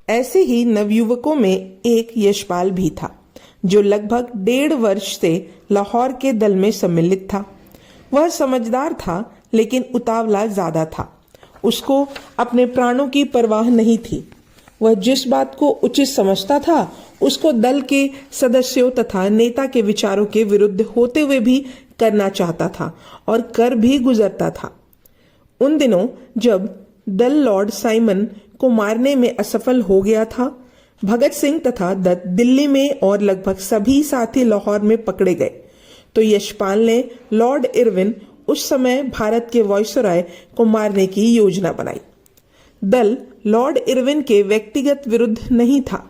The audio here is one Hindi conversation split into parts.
ऐसे ही नवयुवकों में एक यशपाल भी था जो लगभग 1.5 वर्ष से लाहौर के दल में सम्मिलित था। वह समझदार था लेकिन उतावला ज्यादा था। उसको अपने प्राणों की परवाह नहीं थी। वह जिस बात को उचित समझता था उसको दल के सदस्यों तथा नेता के विचारों के विरुद्ध होते हुए भी करना चाहता था और कर भी गुजरता था। उन दिनों जब दल लॉर्ड साइमन को मारने में असफल हो गया था, भगत सिंह तथा दत्त दिल्ली में और लगभग सभी साथी लाहौर में पकड़े गए, तो यशपाल ने लॉर्ड इरविन, उस समय भारत के वायसराय, को मारने की योजना बनाई। दल लॉर्ड इरविन के व्यक्तिगत विरुद्ध नहीं था,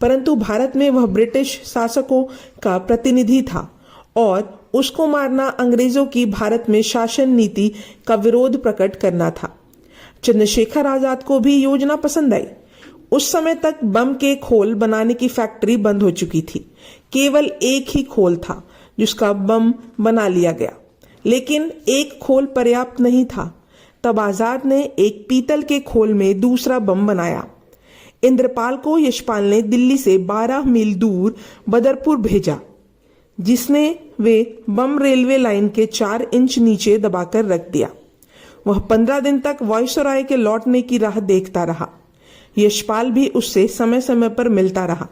परंतु भारत में वह ब्रिटिश शासकों का प्रतिनिधि था और उसको मारना अंग्रेजों की भारत में शासन नीति का विरोध प्रकट करना था। चंद्रशेखर आजाद को भी योजना पसंद आई। उस समय तक बम के खोल बनाने की फैक्ट्री बंद हो चुकी थी। केवल एक ही खोल था जिसका बम बना लिया गया, लेकिन एक खोल पर्याप्त नहीं था। तब आजाद ने एक पीतल के खोल में दूसरा बम बनाया। इंद्रपाल को यशपाल ने दिल्ली से 12 मील दूर बदरपुर भेजा, जिसने वे बम रेलवे लाइन के 4 इंच नीचे दबाकर रख दिया। वह 15 दिन तक वायसराय के लौटने की राह देखता रहा। यशपाल भी उससे समय समय पर मिलता रहा,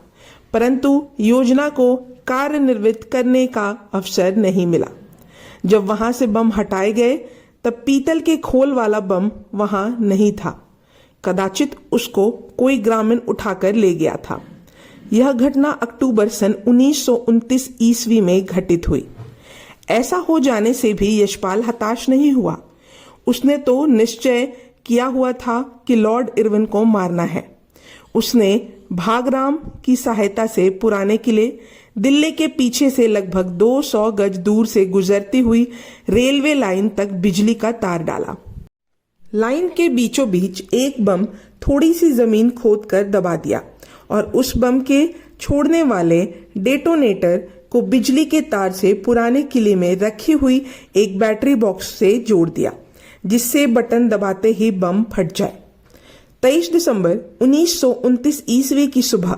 परंतु योजना को कार्यान्वित करने का अवसर नहीं मिला। जब वहां से बम हटाए गए तब पीतल के खोल वाला बम वहां नहीं था। कदाचित उसको कोई ग्रामीण उठाकर ले गया था। यह घटना अक्टूबर सन 1929 ईस्वी में घटित हुई। ऐसा हो जाने से भी यशपाल हताश नहीं हुआ। उसने तो निश्चय किया हुआ था कि लॉर्ड इरविन को मारना है। उसने भागराम की सहायता से पुराने किले, दिल्ली के पीछे से लगभग 200 गज दूर से गुजरती हुई रेलवे लाइन तक बिजली का तार डाला। लाइन के बीचों बीच एक बम थोड़ी सी जमीन खोदकर दबा दिया और उस बम के छोड़ने वाले डेटोनेटर को बिजली के तार से पुराने किले में रखी हुई एक बैटरी बॉक्स से जोड़ दिया, जिससे बटन दबाते ही बम फट जाए। 23 दिसंबर 1929 ईस्वी की सुबह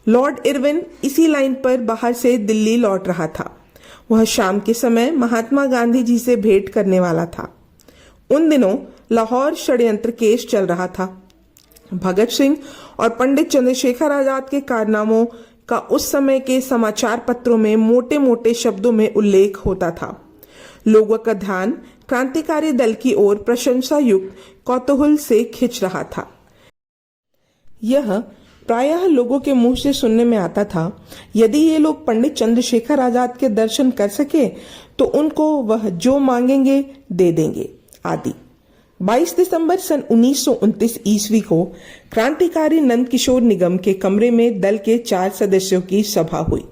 लॉर्ड इरविन इसी लाइन पर बाहर से दिल्ली लौट रहा था। वह शाम के समय महात्मा गांधी जी से भेंट करने वाला था। उन दिनों लाहौर षड्यंत्र केस चल रहा था। भगत सिंह और पंडित चंद्रशेखर आजाद के कारनामों का उस समय के समाचार पत्रों में मोटे मोटे शब्दों में उल्लेख होता था। लोगों का ध्यान क्रांतिकारी दल की ओर प्रशंसा युक्त कौतूहल से खिंच रहा था। यह प्रायः लोगों के मुंह से सुनने में आता था, यदि ये लोग पंडित चंद्रशेखर आजाद के दर्शन कर सके तो उनको वह जो मांगेंगे दे देंगे आदि। 22 दिसंबर सन 1929 ईस्वी को क्रांतिकारी नंद किशोर निगम के कमरे में दल के 4 सदस्यों की सभा हुई।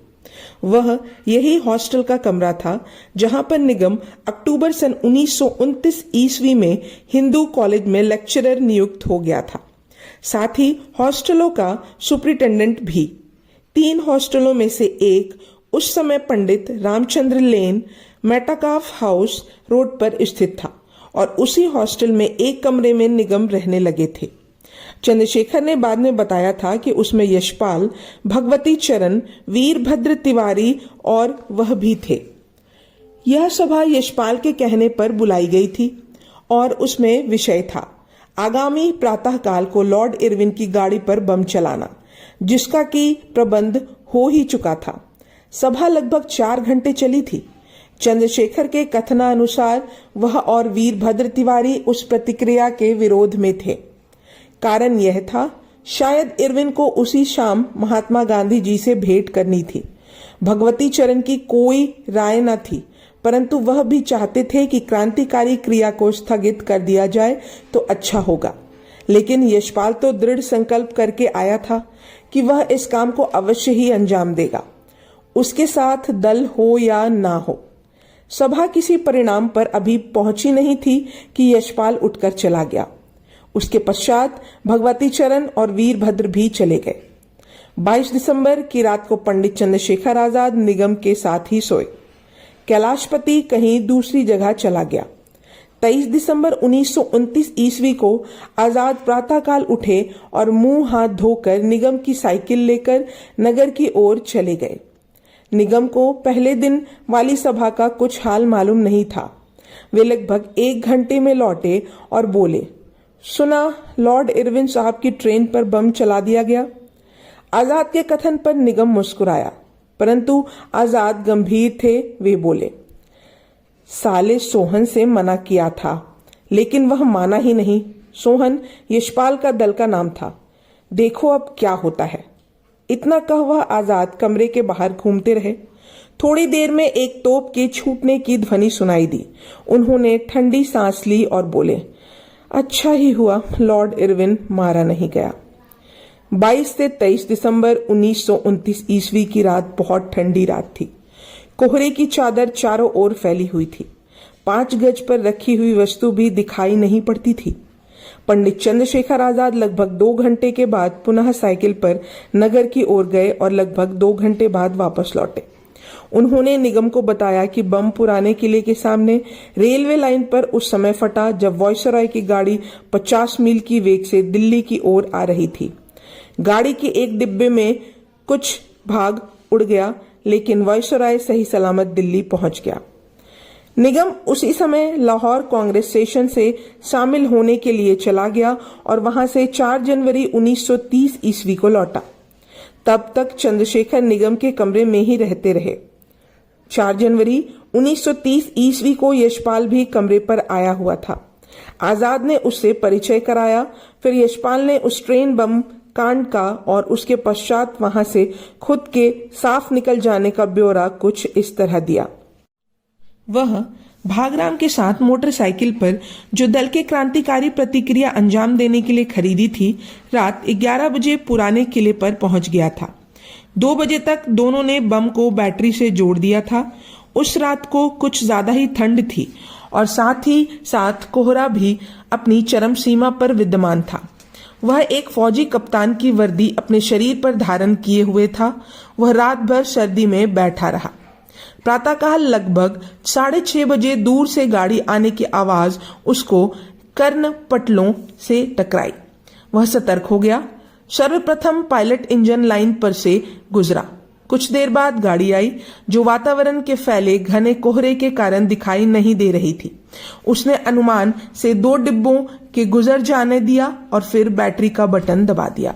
वह यही हॉस्टल का कमरा था जहां पर निगम अक्टूबर सन 1929 ईस्वी में हिंदू कॉलेज में लेक्चरर नियुक्त हो गया था। साथ ही हॉस्टलों का सुपरिटेंडेंट भी। 3 हॉस्टलों में से एक उस समय पंडित रामचंद्र लेन मेटाकाफ हाउस रोड पर स्थित था और उसी हॉस्टल में एक कमरे में निगम रहने लगे थे। चंद्रशेखर ने बाद में बताया था कि उसमें यशपाल, भगवती चरण, वीरभद्र तिवारी और वह भी थे। यह सभा यशपाल के कहने पर बुलाई गई थी और उसमें विषय था आगामी प्रातःकाल को लॉर्ड इरविन की गाड़ी पर बम चलाना, जिसका कि प्रबंध हो ही चुका था। सभा लगभग 4 घंटे चली थी। चंद्रशेखर के कथनानुसार वह और वीरभद्र तिवारी उस प्रतिक्रिया के विरोध में थे। कारण यह था, शायद इरविन को उसी शाम महात्मा गांधी जी से भेंट करनी थी। भगवती चरण की कोई राय न थी, परंतु वह भी चाहते थे कि क्रांतिकारी क्रिया को स्थगित कर दिया जाए तो अच्छा होगा। लेकिन यशपाल तो दृढ़ संकल्प करके आया था कि वह इस काम को अवश्य ही अंजाम देगा, उसके साथ दल हो या ना हो। सभा किसी परिणाम पर अभी पहुंची नहीं थी कि यशपाल उठकर चला गया। उसके पश्चात भगवती चरण और वीरभद्र भी चले गए। 22 दिसंबर की रात को पंडित चंद्रशेखर आजाद निगम के साथ ही सोए। कैलाशपति कहीं दूसरी जगह चला गया। 23 दिसंबर 1929 ईस्वी को आजाद प्रातःकाल उठे और मुंह हाथ धोकर निगम की साइकिल लेकर नगर की ओर चले गए। निगम को पहले दिन वाली सभा का कुछ हाल मालूम नहीं था। वे लगभग 1 घंटे में लौटे और बोले, सुना लॉर्ड इरविन साहब की ट्रेन पर बम चला दिया गया। आजाद के कथन पर निगम मुस्कुराया, परंतु आजाद गंभीर थे। वे बोले, साले सोहन से मना किया था, लेकिन वह माना ही नहीं। सोहन यशपाल का दल का नाम था। देखो अब क्या होता है। इतना कह वह आजाद कमरे के बाहर घूमते रहे। थोड़ी देर में एक तोप के छूटने की ध्वनि सुनाई दी। उन्होंने ठंडी सांस ली और बोले, अच्छा ही हुआ लॉर्ड इरविन मारा नहीं गया। 22 से 23 दिसंबर 1929 ईस्वी की रात बहुत ठंडी रात थी। कोहरे की चादर चारों ओर फैली हुई थी। 5 गज पर रखी हुई वस्तु भी दिखाई नहीं पड़ती थी। पंडित चंद्रशेखर आजाद लगभग 2 घंटे के बाद पुनः साइकिल पर नगर की ओर गए और लगभग 2 घंटे बाद वापस लौटे। उन्होंने निगम को बताया कि बम पुराने किले के सामने रेलवे लाइन पर उस समय फटा जब वायसराय की गाड़ी 50 मील की वेग से दिल्ली की ओर आ रही थी। गाड़ी के एक डिब्बे में कुछ भाग उड़ गया, लेकिन वायसराय सही सलामत दिल्ली पहुंच गया। निगम उसी समय लाहौर कांग्रेस स्टेशन से शामिल होने के लिए चला गया और वहां से 4 जनवरी 1930 ईस्वी को लौटा। तब तक चंद्रशेखर निगम के कमरे में ही रहते रहे। 4 जनवरी 1930 ईस्वी को यशपाल भी कमरे पर आया हुआ था। आजाद ने उससे परिचय कराया। फिर यशपाल ने उस ट्रेन बम कांड का और उसके पश्चात वहां से खुद के साफ निकल जाने का ब्यौरा कुछ इस तरह दिया। वह भागराम के साथ मोटरसाइकिल पर, जो दल के क्रांतिकारी प्रतिक्रिया अंजाम देने के लिए खरीदी थी, रात 11 बजे पुराने किले पर पहुंच गया था। 2 बजे तक दोनों ने बम को बैटरी से जोड़ दिया था। उस रात को कुछ ज्यादा ही ठंड थी और साथ ही साथ कोहरा भी अपनी चरम सीमा पर विद्यमान था। वह एक फौजी कप्तान की वर्दी अपने शरीर पर धारण किए हुए था। वह रात भर सर्दी में बैठा रहा। प्रातःकाल लगभग 6:30 बजे दूर से गाड़ी आने की आवाज उसको कर्ण पटलों से टकराई। वह सतर्क हो गया। सर्वप्रथम पायलट इंजन लाइन पर से गुजरा। कुछ देर बाद गाड़ी आई, जो वातावरण के फैले घने कोहरे के कारण दिखाई नहीं दे रही थी। उसने अनुमान से 2 डिब्बों के गुजर जाने दिया और फिर बैटरी का बटन दबा दिया।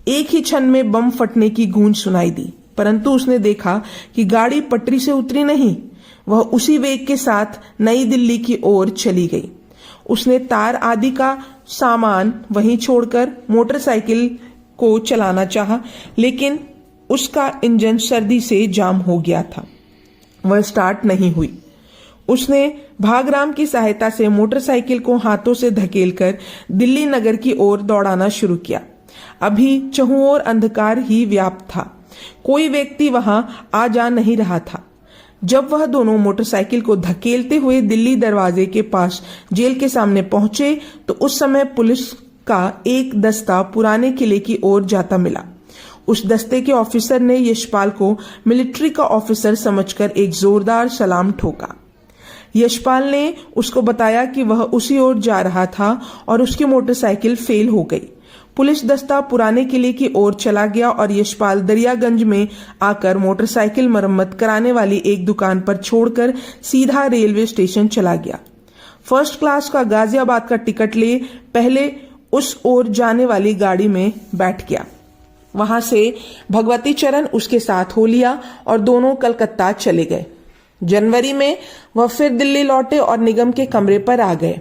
एक ही क्षण में बम फटने की गूंज सुनाई दी, परंतु उसने देखा कि गाड़ी पटरी से उतरी नहीं। वह उसी वेग के साथ नई दिल्ली की ओर चली गई। उसने तार आदि का सामान वहीं छोड़कर मोटरसाइकिल को चलाना चाहा, लेकिन उसका इंजन सर्दी से जाम हो गया था। वह स्टार्ट नहीं हुई। उसने भागराम की सहायता से मोटरसाइकिल को हाथों से धकेलकर दिल्ली नगर की ओर दौड़ाना शुरू किया। अभी चहुं ओर अंधकार ही व्याप्त था। कोई व्यक्ति वहां आ जा नहीं रहा था। जब वह दोनों मोटरसाइकिल को धकेलते हुए दिल्ली दरवाजे के पास जेल के सामने पहुंचे तो उस समय पुलिस का एक दस्ता पुराने किले की ओर जाता मिला। उस दस्ते के ऑफिसर ने यशपाल को मिलिट्री का ऑफिसर समझकर एक जोरदार सलाम ठोका। यशपाल ने उसको बताया कि वह उसी ओर जा रहा था और उसकी मोटरसाइकिल फेल हो गई। पुलिस दस्ता पुराने किले की ओर चला गया और यशपाल दरियागंज में आकर मोटरसाइकिल मरम्मत कराने वाली एक दुकान पर छोड़कर सीधा रेलवे स्टेशन चला गया। फर्स्ट क्लास का गाजियाबाद का टिकट ले पहले उस ओर जाने वाली गाड़ी में बैठ गया। वहां से भगवती चरण उसके साथ हो लिया और दोनों कलकत्ता चले गए। जनवरी में वह फिर दिल्ली लौटे और निगम के कमरे पर आ गए।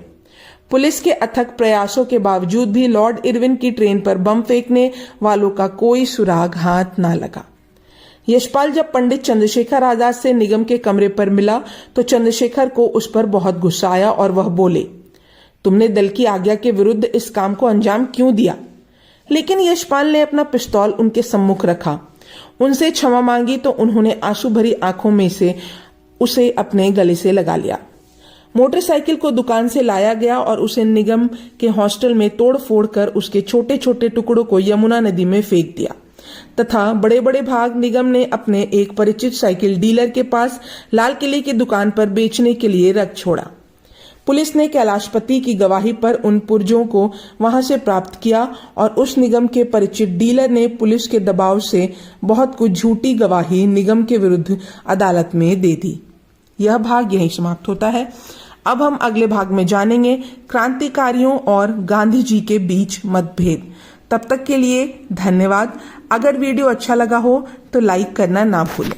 पुलिस के अथक प्रयासों के बावजूद भी लॉर्ड इरविन की ट्रेन पर बम फेंकने वालों का कोई सुराग हाथ ना लगा। यशपाल जब पंडित चंद्रशेखर आजाद से निगम के कमरे पर मिला तो चंद्रशेखर को उस पर बहुत गुस्सा आया और वह बोले, तुमने दल की आज्ञा के विरुद्ध इस काम को अंजाम क्यों दिया? लेकिन यशपाल ने अपना पिस्तौल उनके सम्मुख रखा। उनसे क्षमा मांगी तो उन्होंने आंसू भरी आंखों में से उसे अपने गले से लगा लिया। मोटरसाइकिल को दुकान से लाया गया और उसे निगम के हॉस्टल में तोड़ फोड़ कर उसके छोटे छोटे टुकड़ों को यमुना नदी में फेंक दिया तथा बड़े बड़े भाग निगम ने अपने एक परिचित साइकिल डीलर के पास लाल किले की दुकान पर बेचने के लिए रख छोड़ा। पुलिस ने कैलाशपति की गवाही पर उन पुर्जों को वहां से प्राप्त किया और उस निगम के परिचित डीलर ने पुलिस के दबाव से बहुत कुछ झूठी गवाही निगम के विरुद्ध अदालत में दे दी। यह भाग यहीं समाप्त होता है। अब हम अगले भाग में जानेंगे क्रांतिकारियों और गांधी जी के बीच मतभेद। तब तक के लिए धन्यवाद। अगर वीडियो अच्छा लगा हो तो लाइक करना ना भूलें।